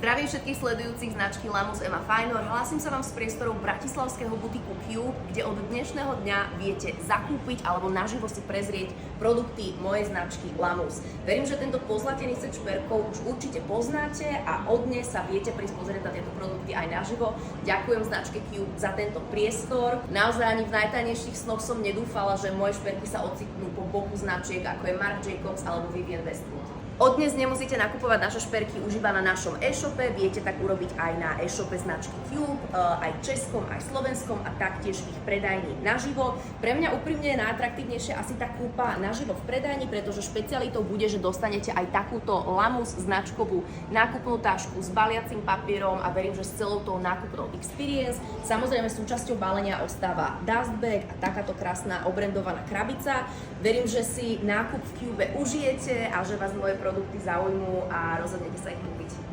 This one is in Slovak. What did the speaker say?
Zdravím všetkých sledujúcich značky Lamus Ema Fajnor. Hlásim sa vám z priestorov bratislavského butiku Cube, kde od dnešného dňa viete zakúpiť alebo naživo si prezrieť produkty mojej značky Lamus. Verím, že tento pozlatený set šperkov už určite poznáte a od dnes sa viete prísť pozrieť na tieto produkty aj naživo. Ďakujem značke Cube za tento priestor. Naozaj ani v najtajnejších snoch som nedúfala, že moje šperky sa ocitnú po boku značiek ako je Marc Jacobs alebo Vivienne Westwood. Od dnes nemusíte nakupovať naše šperky už iba na našom e-shope, viete tak urobiť aj na e-shope značky Cube, aj českom, aj slovenskom a taktiež ich predajní naživo. Pre mňa úprimne je najatraktívnejšia asi tá kúpa naživo v predajni, pretože špecialitou bude, že dostanete aj takúto Lamus značkovú nákupnú tašku s baliacím papierom a verím, že s celou tou nákupnou experience. Samozrejme súčasťou balenia ostáva dustbag a takáto krásna obrendovaná krabica. Verím, že si nákup v Cube užijete a že vás moje produkty zaujmú a rozhodnete sa ich kúpiť.